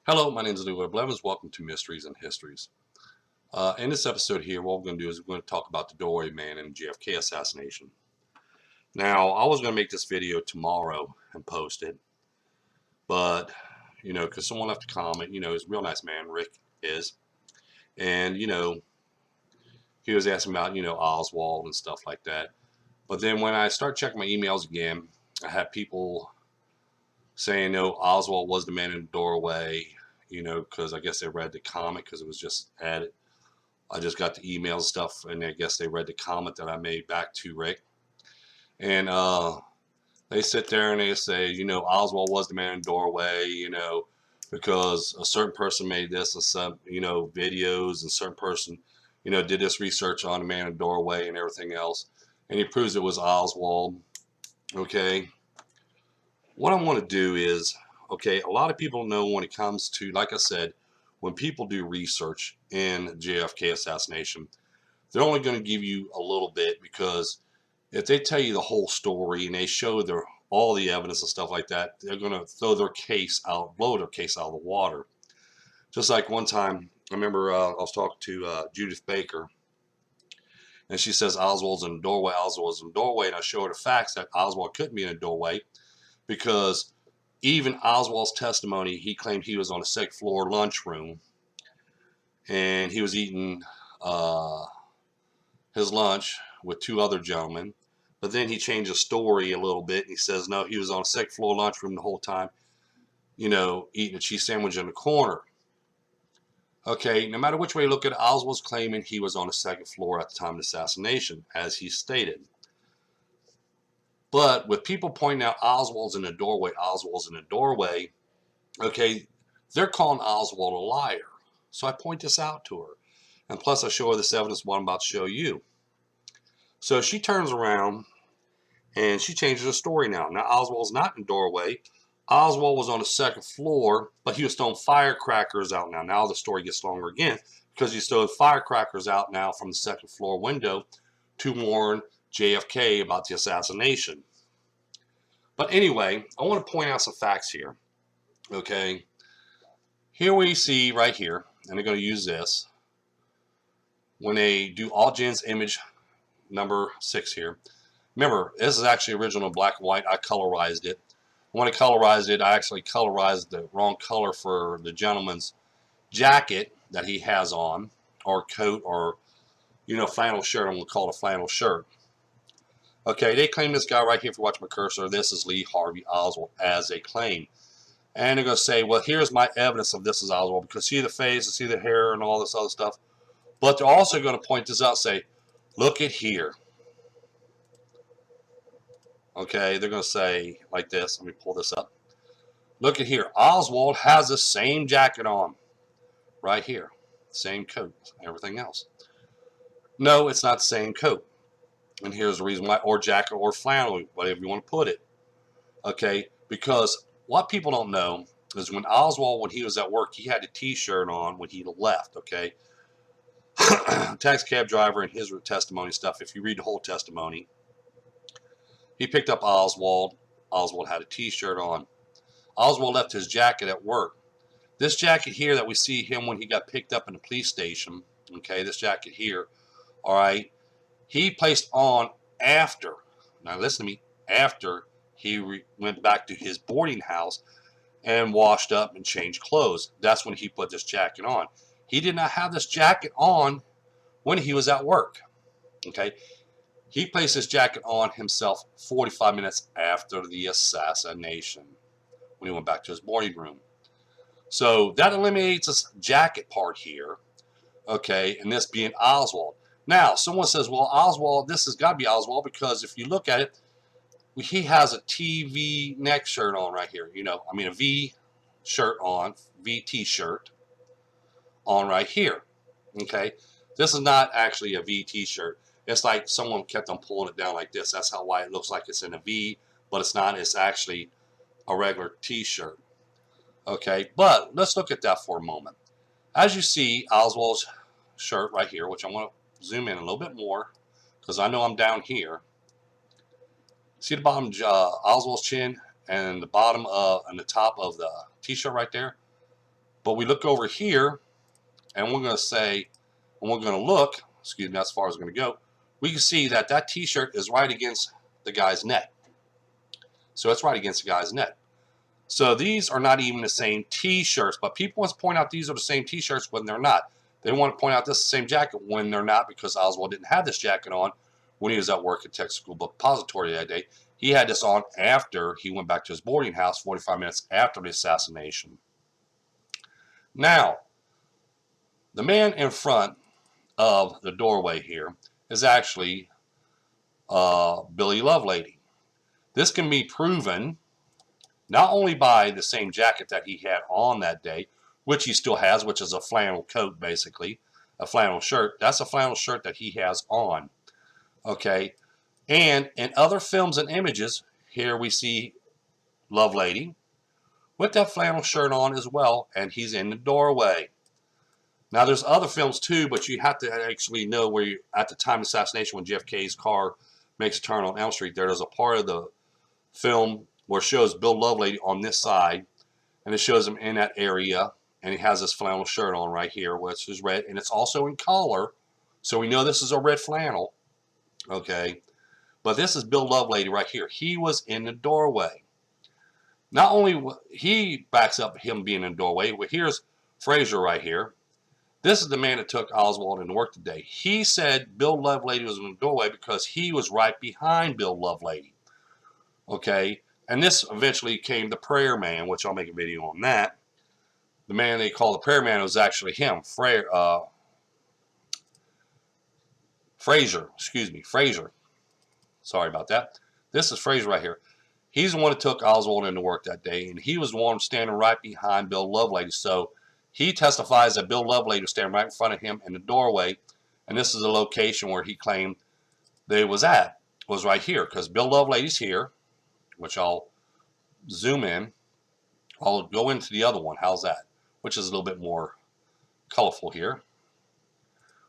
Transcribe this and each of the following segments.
Hello, my name is Leroy Blevins. Welcome to Mysteries and Histories. In this episode here, what we're going to do is we're going to talk about the Doorway Man and JFK assassination. Now, I was going to make this video tomorrow and post it, but, because someone left a comment, he's a real nice man, Rick is, and, he was asking about, Oswald and stuff like that. But then when I start checking my emails again, I had people saying, no, Oswald was the man in the doorway, because I guess they read the comment because it was just added. I just got the email stuff, and I guess they read the comment that I made back to Rick. And they sit there and they say, Oswald was the man in the doorway, because a certain person made this, and some, videos, and certain person, did this research on the man in the doorway and everything else. And he proves it was Oswald. Okay. What I want to do is, okay, a lot of people know when it comes to, like I said, when people do research in JFK assassination, they're only going to give you a little bit, because if they tell you the whole story and they show all the evidence and stuff like that, they're going to blow their case out of the water. Just like one time, I remember I was talking to Judith Baker, and she says Oswald's in the doorway, Oswald's in the doorway, and I show her the facts that Oswald couldn't be in a doorway, because even Oswald's testimony, he claimed he was on the second floor lunchroom, and he was eating his lunch with two other gentlemen. But then he changed the story a little bit, and he says, no, he was on a second floor lunchroom the whole time, eating a cheese sandwich in the corner. Okay, no matter which way you look at it, Oswald's claiming he was on the second floor at the time of the assassination, as he stated. But with people pointing out Oswald's in the doorway, okay, they're calling Oswald a liar. So I point this out to her. And plus I show her this evidence, what I'm about to show you. So she turns around and she changes the story now. Now Oswald's not in the doorway. Oswald was on the second floor, but he was throwing firecrackers out now. Now the story gets longer again, because he's throwing firecrackers out now from the second floor window to warn JFK about the assassination. But anyway, I want to point out some facts here. Okay. Here we see right here, and they're going to use this when they do All-Gens image number 6 here. Remember, this is actually original black and white. I colorized it. When I colorized it, I actually colorized the wrong color for the gentleman's jacket that he has on, or coat, or, flannel shirt. I'm going to call it a flannel shirt. Okay, they claim this guy right here, if you watch my cursor, this is Lee Harvey Oswald, as they claim. And they're going to say, well, here's my evidence of this is Oswald, because see the face, see the hair, and all this other stuff. But they're also going to point this out and say, look at here. Okay, they're going to say like this. Let me pull this up. Look at here. Oswald has the same jacket on right here. Same coat, everything else. No, it's not the same coat. And here's the reason why, or jacket, or flannel, whatever you want to put it. Okay, because what people don't know is when Oswald, when he was at work, he had a t-shirt on when he left, okay? Taxi cab driver and his testimony stuff, if you read the whole testimony, he picked up Oswald. Oswald had a t-shirt on. Oswald left his jacket at work. This jacket here that we see him when he got picked up in the police station, okay, this jacket here, all right, he placed on after, now listen to me, after he went back to his boarding house and washed up and changed clothes. That's when he put this jacket on. He did not have this jacket on when he was at work. Okay, he placed his jacket on himself 45 minutes after the assassination, when he went back to his boarding room. So that eliminates this jacket part here. Okay, and this being Oswald. Now, someone says, well, Oswald, this has got to be Oswald, because if you look at it, he has a TV neck shirt on right here. A V shirt on, V t-shirt on right here. Okay, this is not actually a V t-shirt. It's like someone kept on pulling it down like this. That's why it looks like it's in a V, but it's not. It's actually a regular t-shirt. Okay, but let's look at that for a moment. As you see, Oswald's shirt right here, which I want to zoom in a little bit more, because I know I'm down here. See the bottom, Oswald's chin, and the bottom and the top of the t-shirt right there? But we look over here, and we're going to say, and we're going to look, excuse me, as far as it's going to go, we can see that that t-shirt is right against the guy's neck. So it's right against the guy's neck. So these are not even the same t-shirts, but people want to point out these are the same t-shirts when they're not. They want to point out this is the same jacket when they're not, because Oswald didn't have this jacket on when he was at work at Texas School Book Depository that day. He had this on after he went back to his boarding house 45 minutes after the assassination. Now, the man in front of the doorway here is actually Billy Lovelady. This can be proven not only by the same jacket that he had on that day, which he still has, which is a flannel coat, basically, a flannel shirt. That's a flannel shirt that he has on, okay? And in other films and images, here we see Lovelady with that flannel shirt on as well, and he's in the doorway. Now, there's other films too, but you have to actually know where you, at the time of assassination, when JFK's car makes a turn on Elm Street, there's a part of the film where it shows Bill Lovelady on this side, and it shows him in that area, and he has this flannel shirt on right here, which is red, and it's also in color, so we know this is a red flannel, okay? But this is Bill Lovelady right here. He was in the doorway. Not only he backs up him being in the doorway, but here's Frazier right here. This is the man that took Oswald into work today. He said Bill Lovelady was in the doorway because he was right behind Bill Lovelady. Okay, and this eventually came the prayer man, which I'll make a video on that. The man they call the prayer man was actually him, Frazier. Excuse me, Frazier. Sorry about that. This is Frazier right here. He's the one that took Oswald into work that day, and he was the one standing right behind Bill Lovelady. So he testifies that Bill Lovelady was standing right in front of him in the doorway, and this is the location where he claimed they was at, was right here, because Bill Lovelady's here, which I'll zoom in. I'll go into the other one. How's that? Which is a little bit more colorful here.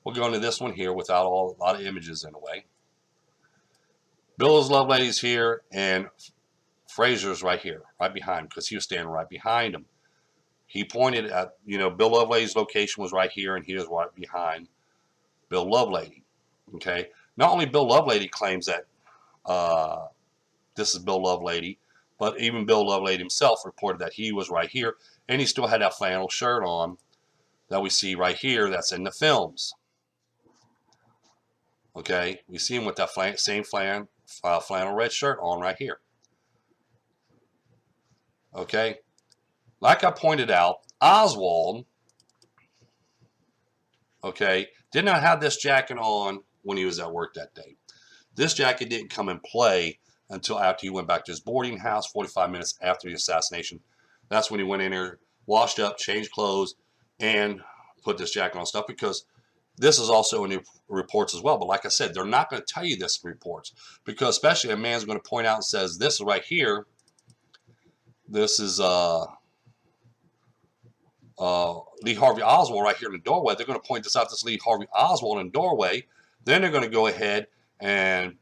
We'll go into this one here without a lot of images in the way. Bill's Lovelady's here, and Frazier's right here, right behind him, because he was standing right behind him. He pointed at, Bill Lovelady's location was right here, and he was right behind Bill Lovelady. Okay? Not only Bill Lovelady claims that this is Bill Lovelady, but even Bill Lovelady himself reported that he was right here, and he still had that flannel shirt on that we see right here that's in the films. Okay? We see him with that same flannel red shirt on right here. Okay? Like I pointed out, Oswald, okay, did not have this jacket on when he was at work that day. This jacket didn't come in play until after he went back to his boarding house 45 minutes after the assassination. That's when he went in there, washed up, changed clothes, and put this jacket on stuff, because this is also in the reports as well. But like I said, they're not going to tell you this in reports, because especially a man's going to point out and says, this is right here. This is Lee Harvey Oswald right here in the doorway. They're going to point this out, this Lee Harvey Oswald in the doorway. Then they're going to go ahead and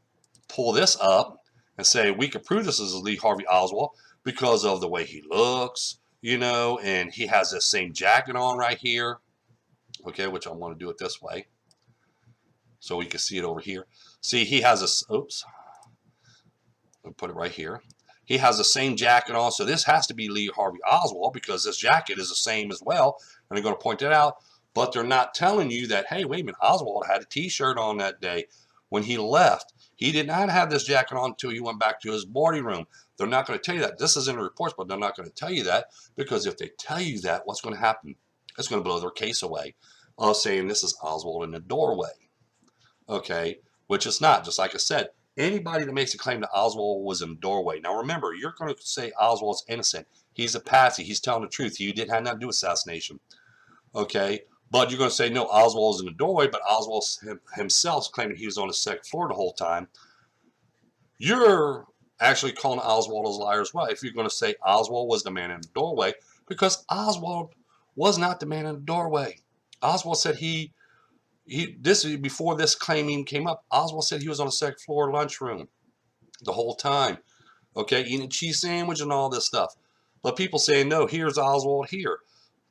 pull this up and say, we can prove this is Lee Harvey Oswald because of the way he looks, and he has this same jacket on right here. Okay, which I want to do it this way so we can see it over here. See, he has this, oops, I'll put it right here. He has the same jacket on, so this has to be Lee Harvey Oswald, because this jacket is the same as well, and they're going to point that out. But they're not telling you that, hey, wait a minute, Oswald had a t-shirt on that day when he left. He did not have this jacket on until he went back to his boarding room. They're not going to tell you that. This is in the reports, but they're not going to tell you that, because if they tell you that, what's going to happen? It's going to blow their case away of saying this is Oswald in the doorway. Okay, which it's not. Just like I said, anybody that makes a claim that Oswald was in the doorway. Now remember, you're going to say Oswald's innocent. He's a patsy. He's telling the truth. He didn't have nothing to do with assassination. Okay, but you're going to say, no, Oswald's in the doorway, but Oswald himself claiming he was on the second floor the whole time. You're actually calling Oswald a liar as well if you're going to say Oswald was the man in the doorway, because Oswald was not the man in the doorway. Oswald said before this claim even came up, Oswald said he was on the second floor lunchroom the whole time, okay, eating a cheese sandwich and all this stuff. But people saying, no, here's Oswald here.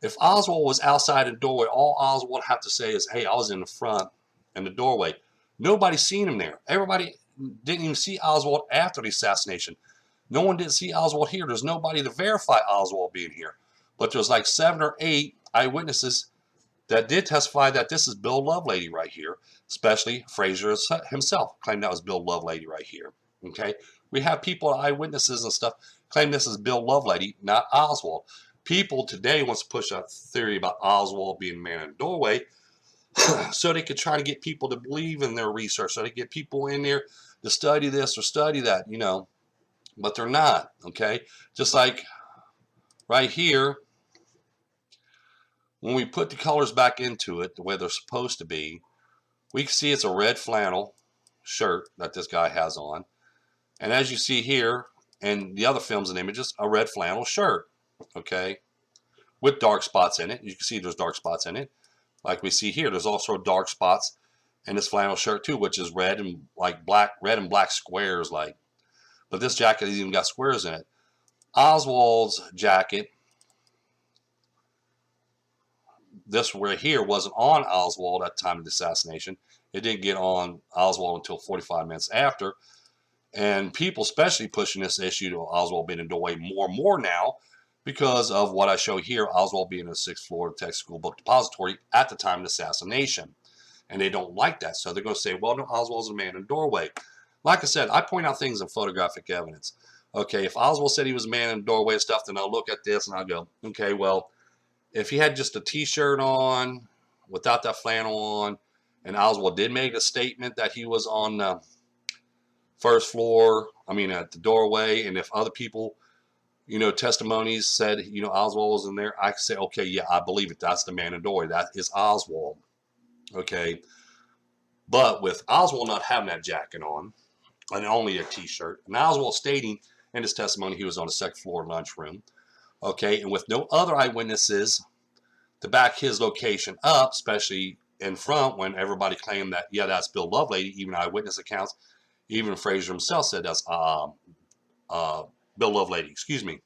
If Oswald was outside the doorway, all Oswald would have to say is, hey, I was in the front in the doorway. Nobody's seen him there. Everybody didn't even see Oswald after the assassination. No one didn't see Oswald here. There's nobody to verify Oswald being here. But there's like 7 or 8 eyewitnesses that did testify that this is Bill Lovelady right here, especially Frazier himself claimed that was Bill Lovelady right here. Okay, we have people, eyewitnesses and stuff, claim this is Bill Lovelady, not Oswald. People today wants to push a theory about Oswald being a man in the doorway so they could try to get people to believe in their research, so they get people in there to study this or study that, you know, but they're not, okay? Just like right here, when we put the colors back into it the way they're supposed to be, we can see it's a red flannel shirt that this guy has on. And as you see here, and the other films and images, a red flannel shirt, okay, with dark spots in it. You can see there's dark spots in it. Like we see here, there's also dark spots in this flannel shirt too, which is red and like black, red and black squares like. But this jacket has even got squares in it. Oswald's jacket, this right here, wasn't on Oswald at the time of the assassination. It didn't get on Oswald until 45 minutes after. And people especially pushing this issue to Oswald being in the doorway more and more now because of what I show here, Oswald being in the 6th floor of the Texas School Book Depository at the time of the assassination. And they don't like that. So they're going to say, well, no, Oswald's a man in the doorway. Like I said, I point out things in photographic evidence. Okay, if Oswald said he was a man in the doorway and stuff, then I'll look at this and I'll go, okay, well, if he had just a t-shirt on without that flannel on, and Oswald did make a statement that he was on the 1st floor, I mean at the doorway, and if other people, you know, testimonies said, you know, Oswald was in there, I could say, okay, yeah, I believe it. That's the man in the doorway. That is Oswald. Okay. But with Oswald not having that jacket on, and only a t-shirt, and Oswald stating in his testimony he was on the 2nd floor lunchroom, okay, and with no other eyewitnesses to back his location up, especially in front when everybody claimed that, yeah, that's Bill Lovelady, even eyewitness accounts, even Frazier himself said that's Bill Lovelady, excuse me.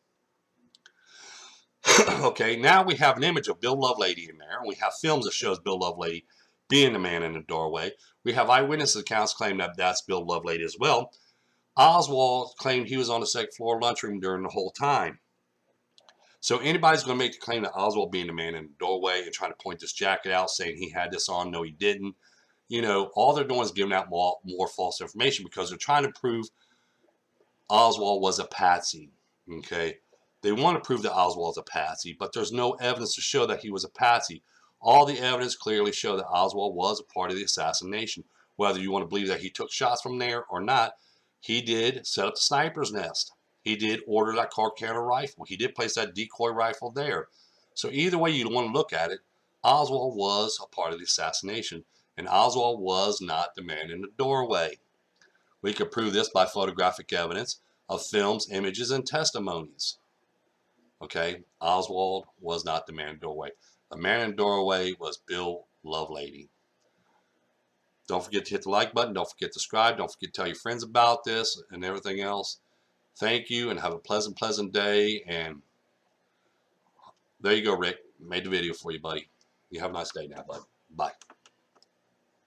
Okay, now we have an image of Bill Lovelady in there, and we have films that shows Bill Lovelady being the man in the doorway. We have eyewitness accounts claim that that's Bill Lovelady as well. Oswald claimed he was on the 2nd floor lunchroom during the whole time. So anybody's going to make the claim that Oswald being the man in the doorway and trying to point this jacket out, saying he had this on, no, he didn't. You know, all they're doing is giving out more false information because they're trying to prove Oswald was a patsy. Okay, they want to prove that Oswald is a patsy, but there's no evidence to show that he was a patsy. All the evidence clearly show that Oswald was a part of the assassination. Whether you want to believe that he took shots from there or not, he did set up the sniper's nest. He did order that car counter rifle. He did place that decoy rifle there. So either way you want to look at it, Oswald was a part of the assassination, and Oswald was not the man in the doorway. We could prove this by photographic evidence of films, images, and testimonies. Okay, Oswald was not the man in the doorway. The man in the doorway was Bill Lovelady. Don't forget to hit the like button. Don't forget to subscribe. Don't forget to tell your friends about this and everything else. Thank you and have a pleasant day. And there you go, Rick. Made the video for you, buddy. You have a nice day now, bud. Bye.